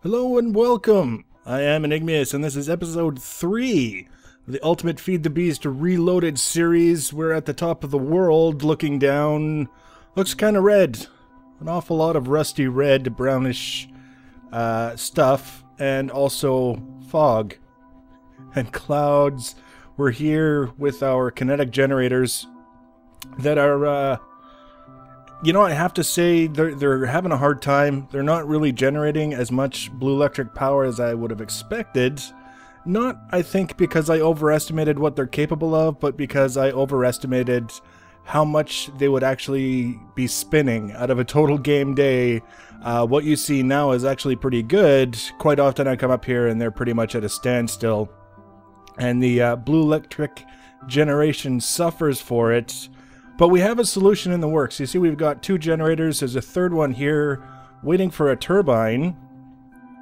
Hello and welcome! I am Enigmius and this is episode 3 of the Ultimate Feed the Beast Reloaded series. We're at the top of the world looking down. Looks kind of red. An awful lot of rusty red, brownish stuff, and also fog and clouds. We're here with our kinetic generators that are I have to say they're having a hard time. They're not really generating as much blue electric power as I would have expected. Not, I think, because I overestimated what they're capable of, but because I overestimated how much they would actually be spinning. Out of a total game day, what you see now is actually pretty good. Quite often I come up here and they're pretty much at a standstill. And the blue electric generation suffers for it. But we have a solution in the works. You see, we've got 2 generators. There's a third one here waiting for a turbine.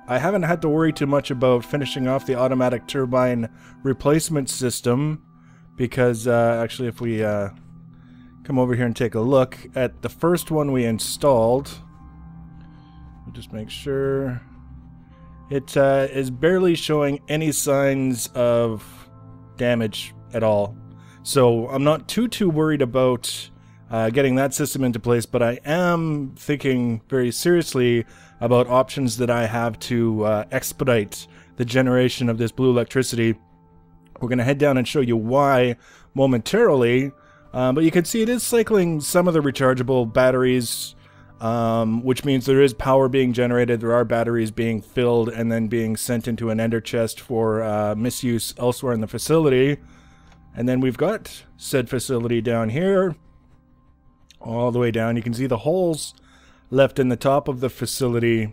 I haven't had to worry too much about finishing off the automatic turbine replacement system because actually if we come over here and take a look at the first one we installed, we'll just make sure it is barely showing any signs of damage at all. So I'm not too worried about getting that system into place, but I am thinking very seriously about options that I have to expedite the generation of this blue electricity. We're going to head down and show you why momentarily, but you can see it is cycling some of the rechargeable batteries, which means there is power being generated, there are batteries being filled and then being sent into an ender chest for misuse elsewhere in the facility. And then we've got said facility down here, all the way down. You can see the holes left in the top of the facility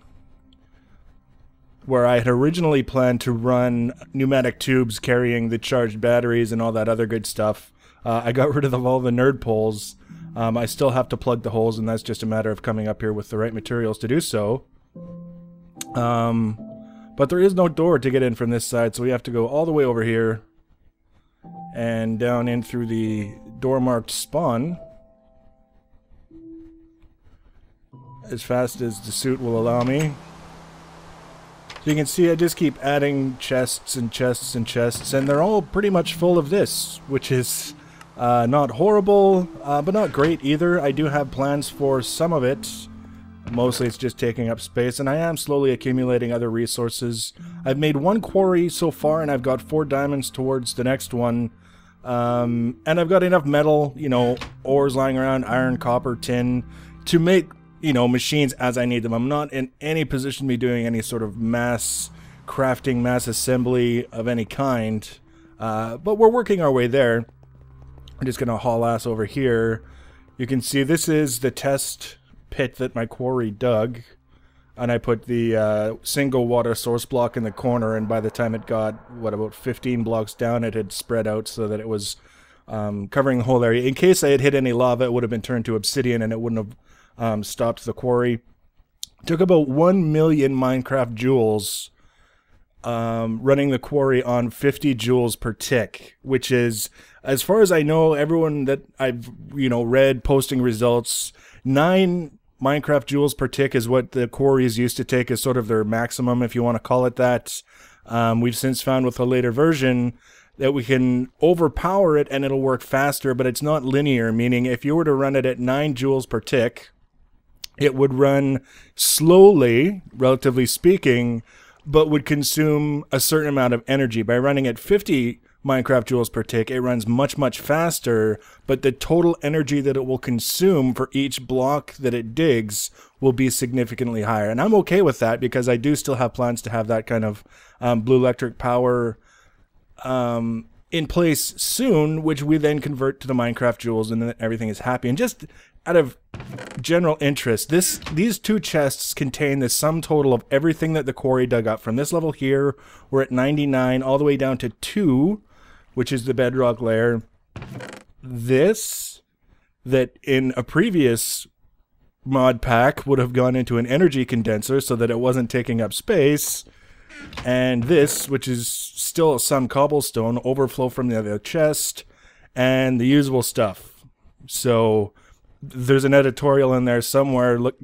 where I had originally planned to run pneumatic tubes carrying the charged batteries and all that other good stuff. I got rid of all the nerd poles. I still have to plug the holes, and that's just a matter of coming up here with the right materials to do so. But there is no door to get in from this side, so we have to go all the way over here and down in through the door marked spawn as fast as the suit will allow me. So you can see I just keep adding chests and chests and chests, and they're all pretty much full of this, which is not horrible, but not great either. I do have plans for some of it. Mostly it's just taking up space, and I am slowly accumulating other resources. I've made 1 quarry so far, and I've got 4 diamonds towards the next one. And I've got enough metal, ores lying around, iron, copper, tin, to make, machines as I need them. I'm not in any position to be doing any sort of mass crafting, mass assembly of any kind. But we're working our way there. I'm just going to haul ass over here. You can see this is the test pit that my quarry dug, and I put the single water source block in the corner, and by the time it got about 15 blocks down, it had spread out so that it was covering the whole area. In case I had hit any lava, it would have been turned to obsidian and it wouldn't have stopped the quarry. It took about 1 million Minecraft joules running the quarry on 50 joules per tick, which is, as far as I know, everyone that I've read posting results, 9 Minecraft joules per tick is what the quarries used to take as sort of their maximum, if you want to call it that. We've since found with a later version that we can overpower it and it'll work faster, but it's not linear, meaning if you were to run it at 9 joules per tick, it would run slowly, relatively speaking, but would consume a certain amount of energy. By running at 50 Minecraft joules per tick, it runs much faster, but the total energy that it will consume for each block that it digs will be significantly higher. And I'm okay with that because I do still have plans to have that kind of blue electric power in place soon, which we then convert to the Minecraft joules, and then everything is happy. And just out of general interest, these 2 chests contain the sum total of everything that the quarry dug up. From this level here, we're at 99, all the way down to 2, which is the bedrock layer. This, that in a previous mod pack would have gone into an energy condenser so that it wasn't taking up space. And this, which is still some cobblestone, overflow from the other chest, and the usable stuff. So There's an editorial in there somewhere. Look,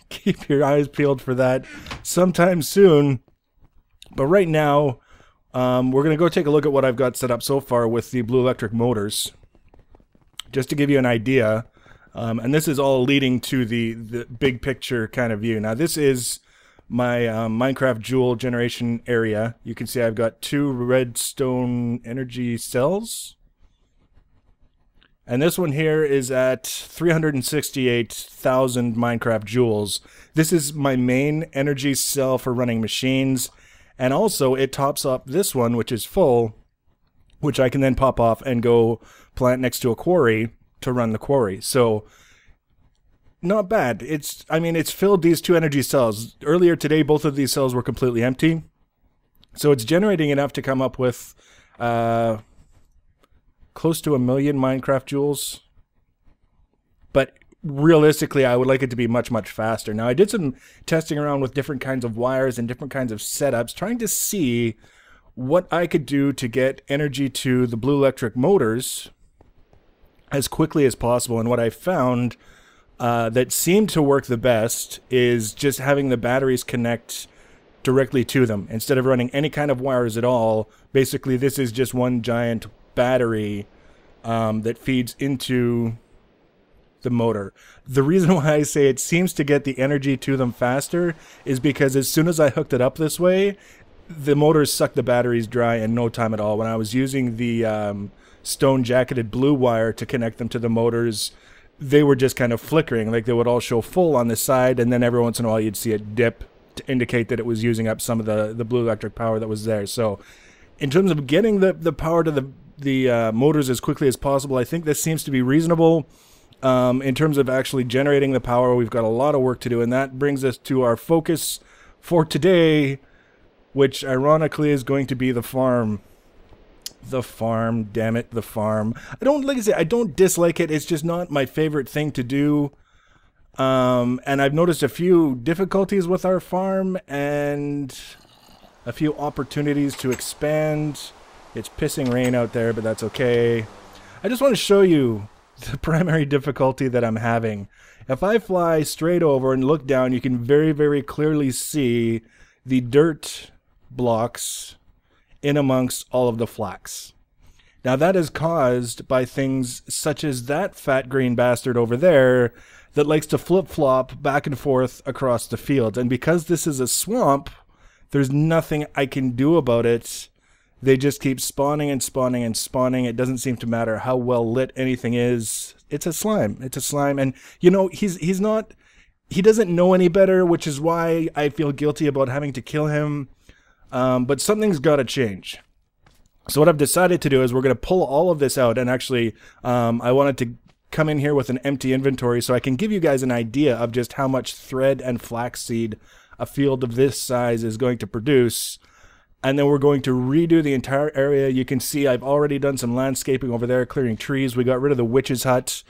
keep your eyes peeled for that sometime soon. But right now, we're going to go take a look at what I've got set up so far with the Blue Electric motors, just to give you an idea. And this is all leading to the big picture kind of view. Now, this is my Minecraft Joule generation area. You can see I've got 2 redstone energy cells. And this one here is at 368,000 Minecraft joules. This is my main energy cell for running machines. And also it tops up this one, which is full, which I can then pop off and go plant next to a quarry to run the quarry. So not bad. I mean, it's filled these 2 energy cells. Earlier today, both of these cells were completely empty. So it's generating enough to come up with close to 1 million Minecraft joules. But realistically, I would like it to be much, much faster. Now, I did some testing around with different kinds of wires and different kinds of setups, trying to see what I could do to get energy to the Blue Electric motors as quickly as possible. And what I found that seemed to work the best is just having the batteries connect directly to them instead of running any kind of wires at all. Basically, this is just one giant battery that feeds into the motor. The reason why I say it seems to get the energy to them faster is because as soon as I hooked it up this way, the motors suck the batteries dry in no time at all. When I was using the stone jacketed blue wire to connect them to the motors, they were just kind of flickering. Like they would all show full on the side, and then every once in a while you'd see it dip to indicate that it was using up some of the blue electric power that was there. So in terms of getting the power to the motors as quickly as possible, I think this seems to be reasonable. In terms of actually generating the power, we've got a lot of work to do, and that brings us to our focus for today, which ironically is going to be the farm. The farm, damn it, the farm. Like I say, I don't dislike it. It's just not my favorite thing to do. And I've noticed a few difficulties with our farm and a few opportunities to expand. It's pissing rain out there, but that's okay. I just want to show you the primary difficulty that I'm having. If I fly straight over and look down, you can very, very clearly see the dirt blocks in amongst all of the flax. Now that is caused by things such as that fat green bastard over there that likes to flip-flop back and forth across the field. And because this is a swamp, there's nothing I can do about it. They just keep spawning and spawning and spawning. It doesn't seem to matter how well lit anything is. It's a slime. It's a slime. And, you know, he doesn't know any better, which is why I feel guilty about having to kill him. But something's got to change. So what I've decided to do is we're going to pull all of this out. And actually, I wanted to come in here with an empty inventory so I can give you guys an idea of just how much thread and flaxseed a field of this size is going to produce. And then we're going to redo the entire area. You can see I've already done some landscaping over there, clearing trees. We got rid of the witch's hut.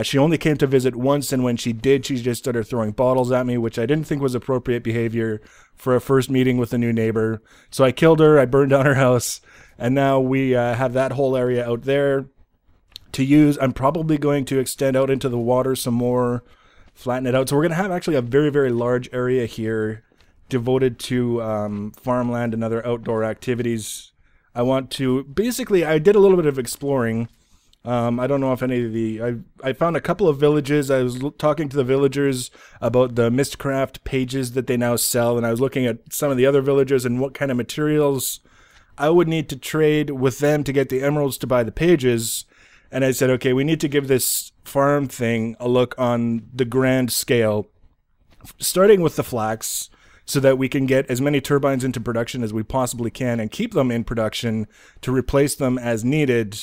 She only came to visit once, and when she did, she just started throwing bottles at me, which I didn't think was appropriate behavior for a first meeting with a new neighbor. So I killed her, I burned down her house, and now we have that whole area out there to use. I'm probably going to extend out into the water some more, flatten it out. So we're going to have actually a very, very large area here devoted to farmland and other outdoor activities. I want to, basically, I did a little bit of exploring. I don't know if any of the, I found a couple of villages. I was talking to the villagers about the Mistcraft pages that they now sell, and I was looking at some of the other villagers and what kind of materials I would need to trade with them to get the emeralds to buy the pages. And I said, okay, we need to give this farm thing a look on the grand scale, starting with the flax, so that we can get as many turbines into production as we possibly can and keep them in production to replace them as needed.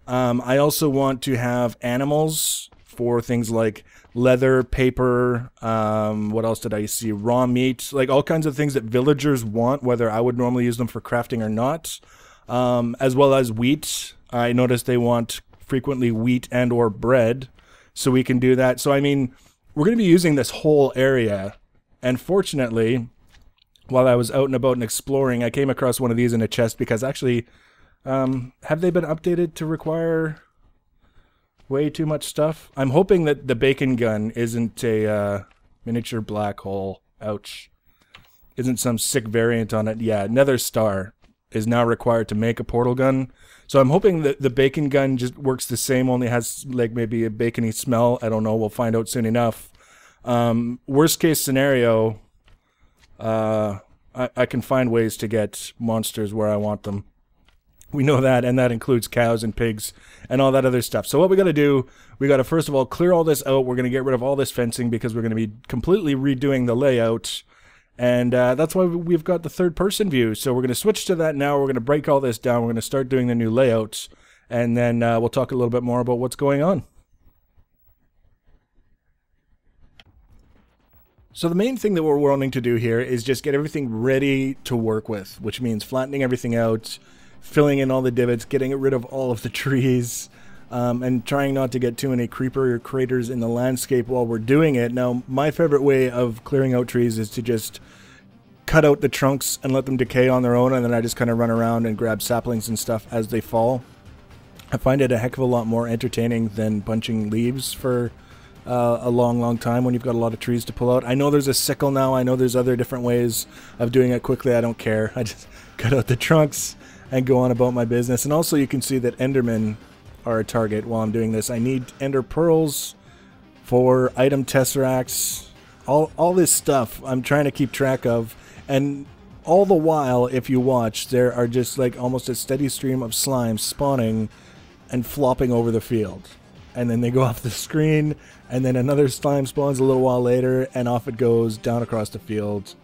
I also want to have animals for things like leather, paper, what else did I see? Raw meat, like all kinds of things that villagers want, whether I would normally use them for crafting or not, as well as wheat. I noticed they want frequently wheat and or bread, so we can do that. So, I mean, we're going to be using this whole area. And fortunately, while I was out and about and exploring, I came across one of these in a chest because actually, have they been updated to require... way too much stuff. I'm hoping that the bacon gun isn't a miniature black hole. Ouch. Isn't some sick variant on it. Yeah, Nether Star is now required to make a portal gun. So I'm hoping that the bacon gun just works the same, only has like maybe a bacony smell. I don't know. We'll find out soon enough. Worst case scenario, I can find ways to get monsters where I want them. We know that, and that includes cows and pigs and all that other stuff. So what we got to do, we got to first of all clear all this out. We're going to get rid of all this fencing because we're going to be completely redoing the layout. And that's why we've got the third-person view. So we're going to switch to that now. We're going to break all this down. We're going to start doing the new layouts. And then we'll talk a little bit more about what's going on. So the main thing that we're wanting to do here is just get everything ready to work with, which means flattening everything out, filling in all the divots, getting rid of all of the trees, and trying not to get too many creeper craters in the landscape while we're doing it. Now, my favorite way of clearing out trees is to just cut out the trunks and let them decay on their own, and then I just kind of run around and grab saplings and stuff as they fall. I find it a heck of a lot more entertaining than bunching leaves for a long time when you've got a lot of trees to pull out. I know there's a sickle now. I know there's other different ways of doing it quickly. I don't care. I just cut out the trunks and go on about my business. And also you can see that Endermen are a target while I'm doing this. I need Ender Pearls for item tesseracts. All this stuff I'm trying to keep track of. And all the while, if you watch, there are just like almost a steady stream of slimes spawning and flopping over the field. And then they go off the screen, and then another slime spawns a little while later, and off it goes down across the field.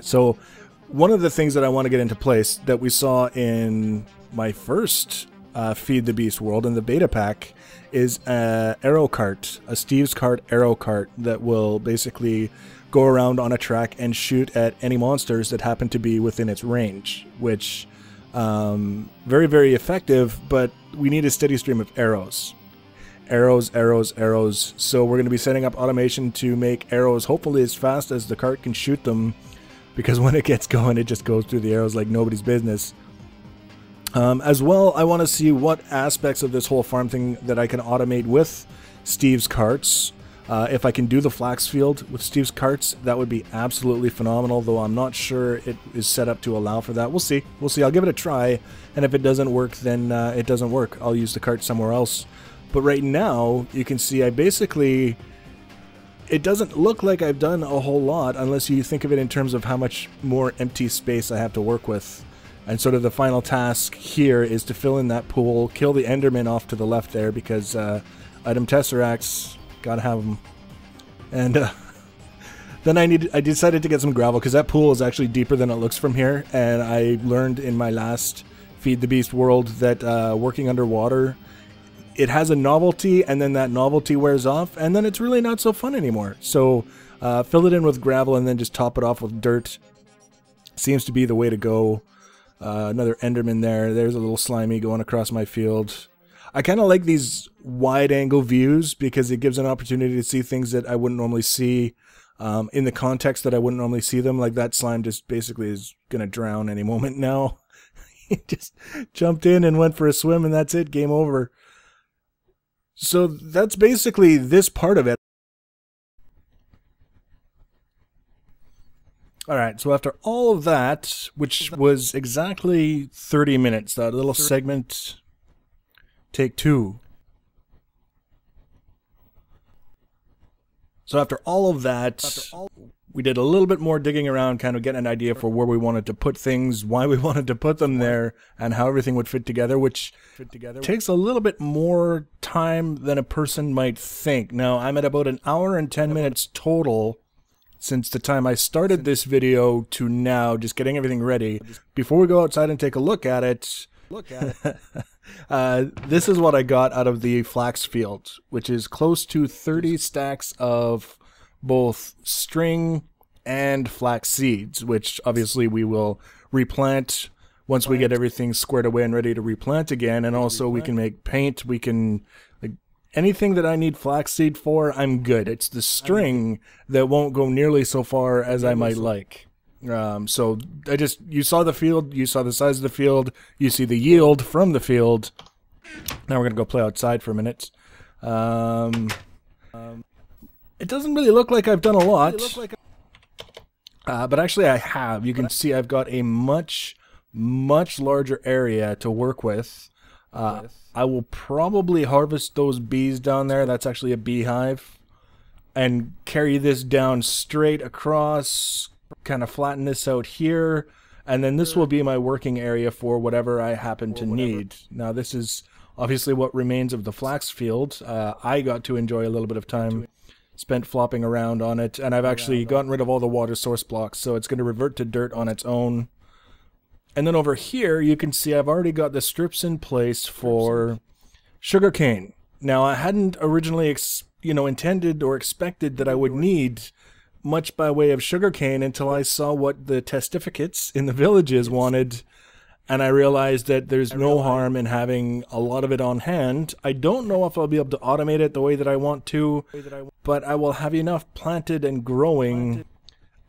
So one of the things that I want to get into place that we saw in my first Feed the Beast world in the beta pack is an arrow cart, a Steve's Cart arrow cart that will basically go around on a track and shoot at any monsters that happen to be within its range, which very, very effective, but we need a steady stream of arrows. Arrows, arrows, arrows. So we're going to be setting up automation to make arrows hopefully as fast as the cart can shoot them, because when it gets going, it just goes through the arrows like nobody's business. As well, I want to see what aspects of this whole farm thing that I can automate with Steve's carts. If I can do the flax field with Steve's carts, that would be absolutely phenomenal, though I'm not sure it is set up to allow for that. We'll see. We'll see. I'll give it a try, and if it doesn't work, then it doesn't work. I'll use the cart somewhere else. But right now, you can see I basically... It doesn't look like I've done a whole lot unless you think of it in terms of how much more empty space I have to work with. And sort of the final task here is to fill in that pool, kill the Enderman off to the left there, because item tesseracts, gotta have them. And then I decided to get some gravel, because that pool is actually deeper than it looks from here. And I learned in my last Feed the Beast world that working underwater, it has a novelty, and then that novelty wears off, and then it's really not so fun anymore. So fill it in with gravel and then just top it off with dirt. Seems to be the way to go. Another Enderman there. There's a little slimy going across my field. I kind of like these wide-angle views because it gives an opportunity to see things that I wouldn't normally see in the context that I wouldn't normally see them. Like that slime just basically is going to drown any moment now. He just jumped in and went for a swim, and that's it. Game over. So that's basically this part of it. Alright, so after all of that, which was exactly 30 minutes, that little segment, take 2. So after all of that, we did a little bit more digging around, kind of getting an idea for where we wanted to put things, why we wanted to put them there, and how everything would fit together, which takes a little bit more time than a person might think. Now, I'm at about an hour and 10 minutes total since the time I started this video to now, just getting everything ready. Before we go outside and take a look at it, this is what I got out of the flax field, which is close to 30 stacks of both string and flax seeds, which obviously we will replant once we get everything squared away and ready to replant again. And also we can make paint, we can, like, anything that I need flaxseed for, I'm good. It's the string that won't go nearly so far as I might like. So you saw the field, you saw the size of the field, you see the yield from the field. Now we're gonna go play outside for a minute. It doesn't really look like I've done a lot, but actually I have. You can see I've got a much larger area to work with. I will probably harvest those bees down there. That's actually a beehive. And carry this down straight across, kind of flatten this out here, and then this will be my working area for whatever I happen to need. Now this is obviously what remains of the flax field. I got to enjoy a little bit of time spent flopping around on it, and I've actually gotten rid of all the water source blocks, so it's going to revert to dirt on its own. And then over here, you can see I've already got the strips in place for sugarcane. Now, I hadn't originally, intended or expected that I would need much by way of sugarcane until I saw what the testificates in the villages wanted, and I realized that there's no harm in having a lot of it on hand. I don't know if I'll be able to automate it the way that I want to, but I will have enough planted and growing.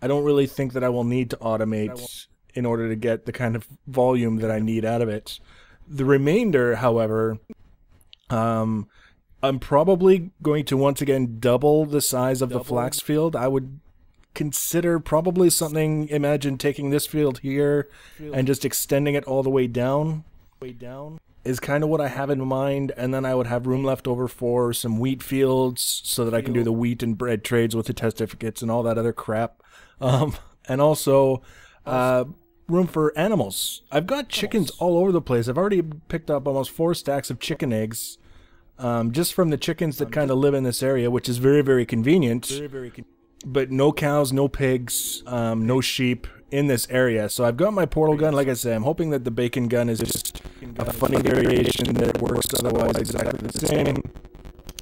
I don't really think that I will need to automate in order to get the kind of volume that I need out of it. The remainder, however, I'm probably going to once again double the size of the flax field. I would consider probably something, imagine taking this field here and just extending it all the way down is kind of what I have in mind, and then I would have room left over for some wheat fields so that I can do the wheat and bread trades with the testificates and all that other crap. And also room for animals. I've got chickens all over the place. I've already picked up almost 4 stacks of chicken eggs just from the chickens that kind of live in this area, which is very, very convenient. But no cows, no pigs, no sheep in this area. So I've got my portal gun. Like I said, I'm hoping that the bacon gun is just a funny variation that works otherwise exactly the same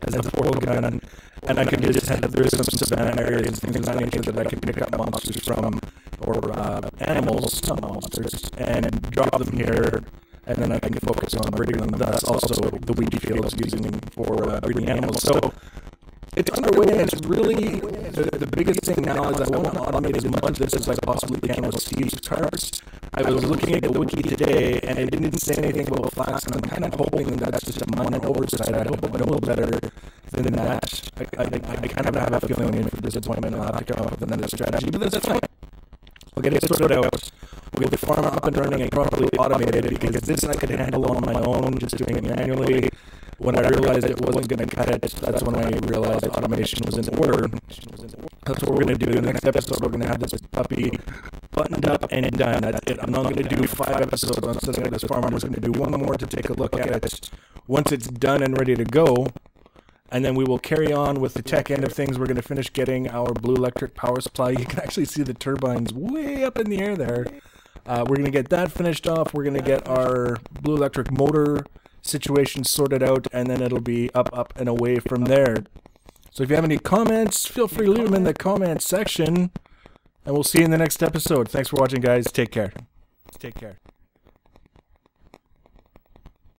as the portal gun. And I can just have, there's some savannah areas and things like that that I can pick up monsters from, or animals, not monsters, and drop them here. And then I can focus on breeding them. That's also the wheat fields using for breeding animals. So it's underway, and it's really the biggest thing now is I want to automate as much of this as I possibly can with Steve's carts. I was looking at the wiki today, and it didn't say anything about flax, and I'm kind of hoping that that's just a minor oversight. I hope I know better than that. I kind of have a feeling in for disappointment. I'll have to come up with another strategy, but that's fine. We'll get it sorted out. We'll get the farm up and running and properly automated, because this I could handle on my own, just doing it manually. When I realized it wasn't going to cut it, that's when I realized automation was in order. That's what we're going to do. The next episode, we're going to have this puppy buttoned up and done. That's it. I'm not going to do 5 episodes on setting up this farm. I'm just going to do one more to take a look at it once it's done and ready to go. And then we will carry on with the tech end of things. We're going to finish getting our blue electric power supply. You can actually see the turbines way up in the air there. We're going to get that finished off. We're going to get our blue electric motor situation sorted out, and then it'll be up and away from there. So if you have any comments, feel free to leave them in the comment section, and we'll see you in the next episode. Thanks for watching, guys. Take care.